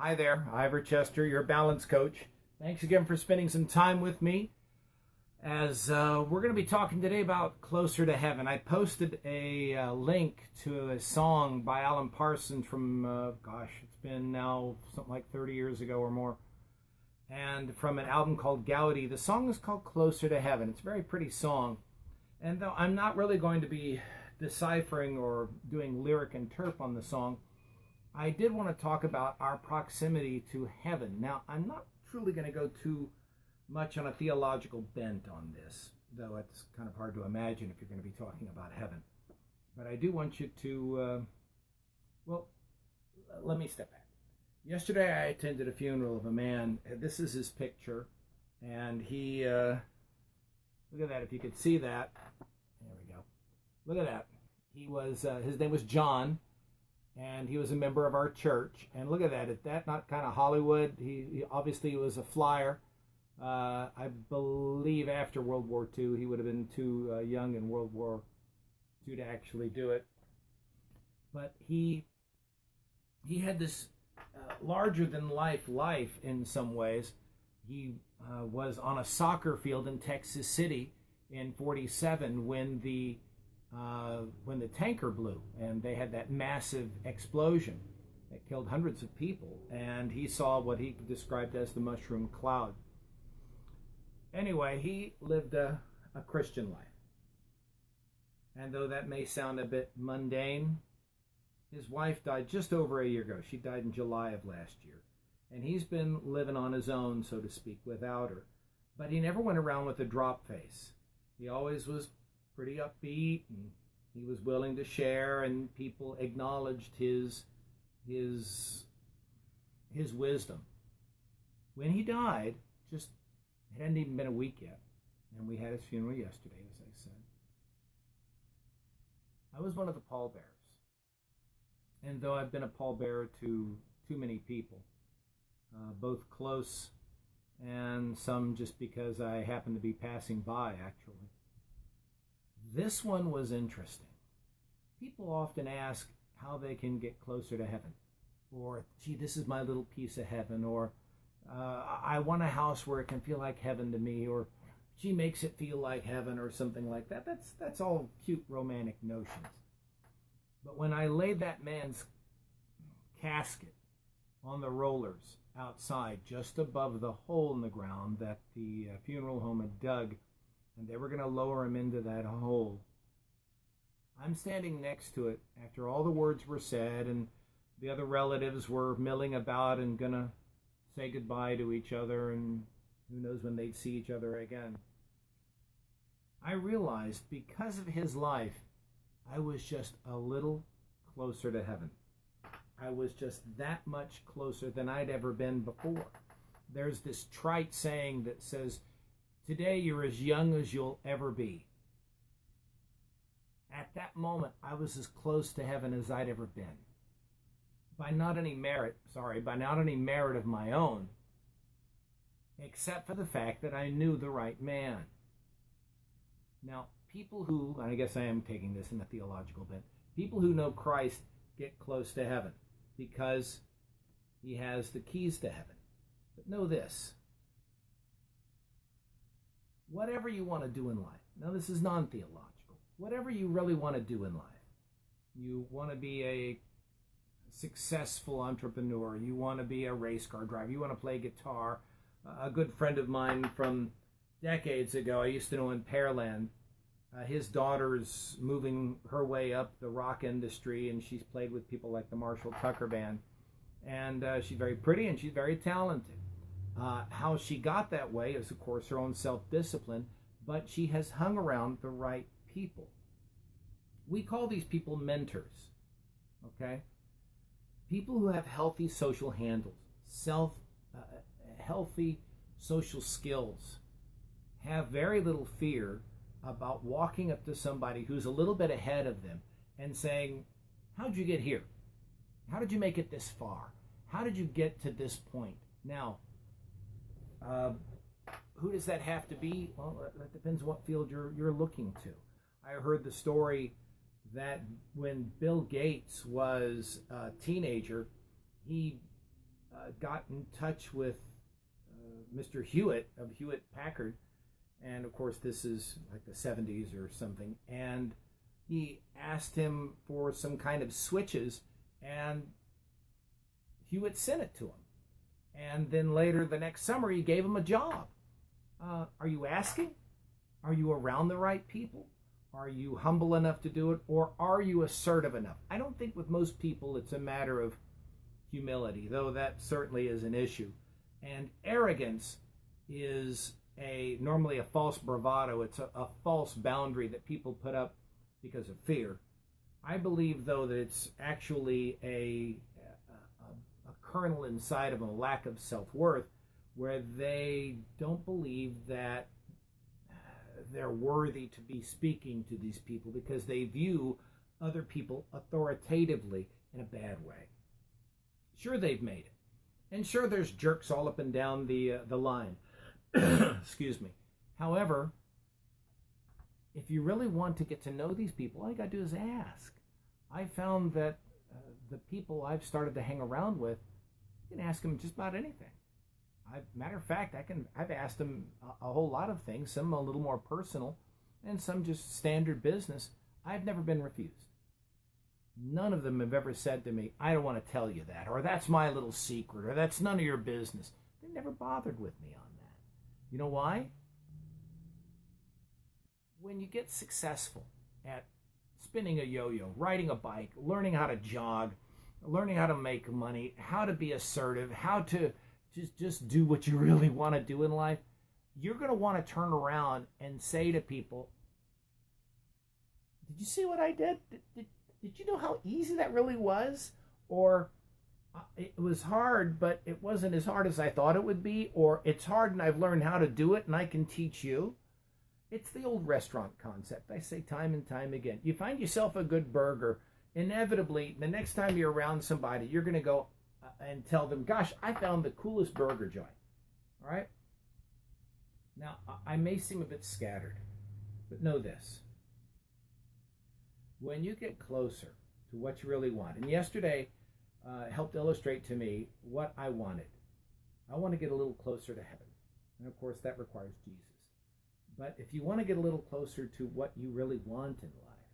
Hi there, Ivor Chester, your balance coach. Thanks again for spending some time with me as we're going to be talking today about Closer to Heaven. I posted a link to a song by Alan Parsons from, it's been now something like 30 years ago or more, and from an album called Gaudi. The song is called Closer to Heaven. It's a very pretty song, and though I'm not really going to be deciphering or doing lyric interp on the song, I did want to talk about our proximity to heaven. Now, I'm not truly going to go too much on a theological bent on this, though it's kind of hard to imagine if you're going to be talking about heaven. But I do want you to, let me step back. Yesterday I attended a funeral of a man. This is his picture, and he, look at that, if you could see that. There we go. Look at that. He was, his name was John. And he was a member of our church. And look at that. Is that not kind of Hollywood? He obviously was a flyer. I believe after World War II, he would have been too young in World War II to actually do it. But he had this larger-than-life life in some ways. He was on a soccer field in Texas City in '47 when the tanker blew and they had that massive explosion that killed hundreds of people, and he saw what he described as the mushroom cloud. Anyway, he lived a Christian life. And though that may sound a bit mundane, his wife died just over a year ago. She died in July of last year. And he's been living on his own, so to speak, without her. But he never went around with a drop face. He always was pretty upbeat, and he was willing to share, and people acknowledged his wisdom. When he died, it hadn't even been a week yet, and we had his funeral yesterday, as I said. I was one of the pallbearers, and though I've been a pallbearer to too many people, both close and some just because I happened to be passing by, actually. This one was interesting. People often ask how they can get closer to heaven. Or, gee, this is my little piece of heaven. Or, I want a house where it can feel like heaven to me. Or, she makes it feel like heaven, or something like that. That's all cute romantic notions. But when I laid that man's casket on the rollers outside, just above the hole in the ground that the funeral home had dug, and they were going to lower him into that hole, I'm standing next to it after all the words were said and the other relatives were milling about and going to say goodbye to each other, and who knows when they'd see each other again. I realized because of his life, I was just a little closer to heaven. I was just that much closer than I'd ever been before. There's this trite saying that says, today you're as young as you'll ever be. At that moment, I was as close to heaven as I'd ever been. By not any merit of my own, except for the fact that I knew the right man. Now, people who, and I guess I am taking this in a theological bent, people who know Christ get close to heaven because he has the keys to heaven. But know this. Whatever you want to do in life, now this is non-theological, whatever you really want to do in life, you want to be a successful entrepreneur, you want to be a race car driver, you want to play guitar. A good friend of mine from decades ago, I used to know in Pearland, his daughter's moving her way up the rock industry, and she's played with people like the Marshall Tucker Band. And she's very pretty and she's very talented. How she got that way is, of course, her own self-discipline, but she has hung around the right people. We call these people mentors, okay? People who have healthy social handles, healthy social skills, have very little fear about walking up to somebody who's a little bit ahead of them and saying, how'd you get here? How did you make it this far? How did you get to this point? Now, who does that have to be? Well, that depends what field you're looking to. I heard the story that when Bill Gates was a teenager, he got in touch with Mr. Hewitt of Hewitt Packard, and of course this is like the 70s or something, and he asked him for some kind of switches, and Hewitt sent it to him. And then later the next summer he gave him a job. Are you asking? Are you around the right people? Are you humble enough to do it? Or are you assertive enough? I don't think with most people it's a matter of humility, though that certainly is an issue. And arrogance is normally a false bravado. It's a false boundary that people put up because of fear. I believe, though, that it's actually a kernel inside of them, a lack of self-worth, where they don't believe that they're worthy to be speaking to these people because they view other people authoritatively in a bad way. Sure, they've made it. And sure, there's jerks all up and down the line. Excuse me. However, if you really want to get to know these people, all you got to do is ask. I found that the people I've started to hang around with, you can ask them just about anything. Matter of fact, I've asked them a whole lot of things, some a little more personal, and some just standard business. I've never been refused. None of them have ever said to me, I don't want to tell you that, or that's my little secret, or that's none of your business. They never bothered with me on that. You know why? When you get successful at spinning a yo-yo, riding a bike, learning how to jog, learning how to make money, how to be assertive, how to just do what you really want to do in life, you're going to want to turn around and say to people, did you see what I did? Did you know how easy that really was? Or it was hard, but it wasn't as hard as I thought it would be. Or it's hard and I've learned how to do it and I can teach you. It's the old restaurant concept. I say time and time again. You find yourself a good burger, inevitably, the next time you're around somebody, you're going to go and tell them, gosh, I found the coolest burger joint. All right? Now, I may seem a bit scattered, but know this. When you get closer to what you really want, and yesterday helped illustrate to me what I wanted. I want to get a little closer to heaven. And of course, that requires Jesus. But if you want to get a little closer to what you really want in life,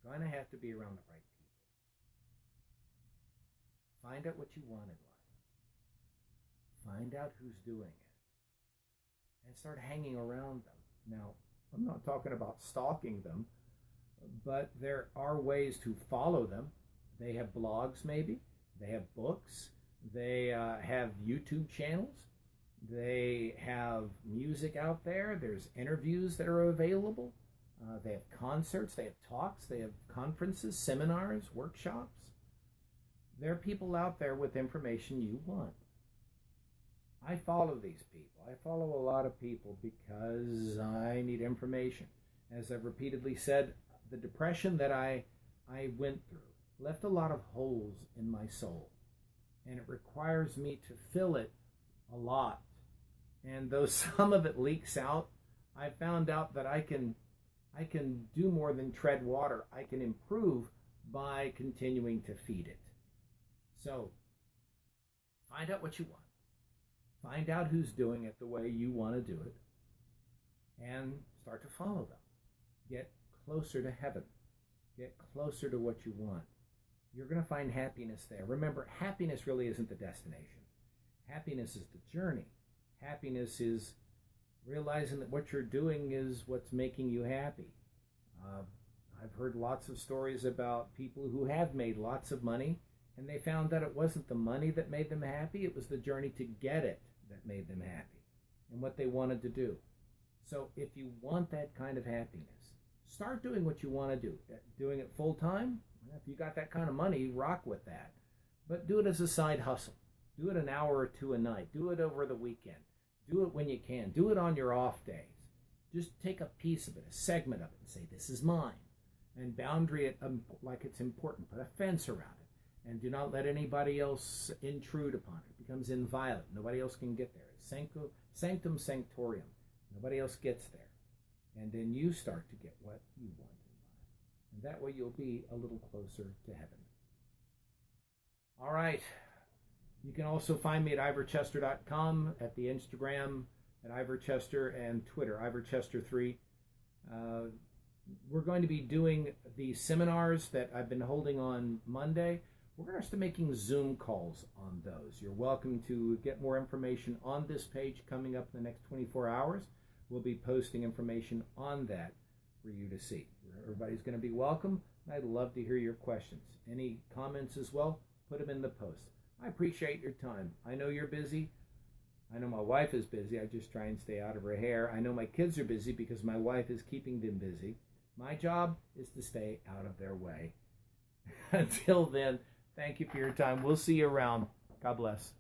you're going to have to be around the right people. Find out what you want in life. Find out who's doing it. And start hanging around them. Now, I'm not talking about stalking them, but there are ways to follow them. They have blogs, maybe. They have books. They have YouTube channels. They have music out there. There's interviews that are available. They have concerts. They have talks. They have conferences, seminars, workshops. There are people out there with information you want. I follow these people. I follow a lot of people because I need information. As I've repeatedly said, the depression that I went through left a lot of holes in my soul. And it requires me to fill it a lot. And though some of it leaks out, I found out that I can do more than tread water. I can improve by continuing to feed it. So, find out what you want. Find out who's doing it the way you want to do it. And start to follow them. Get closer to heaven. Get closer to what you want. You're going to find happiness there. Remember, happiness really isn't the destination. Happiness is the journey. Happiness is realizing that what you're doing is what's making you happy. I've heard lots of stories about people who have made lots of money, and they found that it wasn't the money that made them happy, it was the journey to get it that made them happy, and what they wanted to do. So if you want that kind of happiness, start doing what you want to do. Doing it full time, if you got that kind of money, rock with that. But do it as a side hustle. Do it an hour or two a night. Do it over the weekend. Do it when you can. Do it on your off days. Just take a piece of it, a segment of it, and say, this is mine. And boundary it like it's important. Put a fence around it. And do not let anybody else intrude upon it. It becomes inviolate. Nobody else can get there. Sanctum sanctorium. Nobody else gets there. And then you start to get what you want in life. And that way you'll be a little closer to heaven. All right. You can also find me at ivorchester.com, at the Instagram at ivorchester, and Twitter, ivorchester3. We're going to be doing the seminars that I've been holding on Monday. We're going to start making Zoom calls on those. You're welcome to get more information on this page coming up in the next 24 hours. We'll be posting information on that for you to see. Everybody's going to be welcome. I'd love to hear your questions. Any comments as well, put them in the post. I appreciate your time. I know you're busy. I know my wife is busy. I just try and stay out of her hair. I know my kids are busy because my wife is keeping them busy. My job is to stay out of their way. Until then, thank you for your time. We'll see you around. God bless.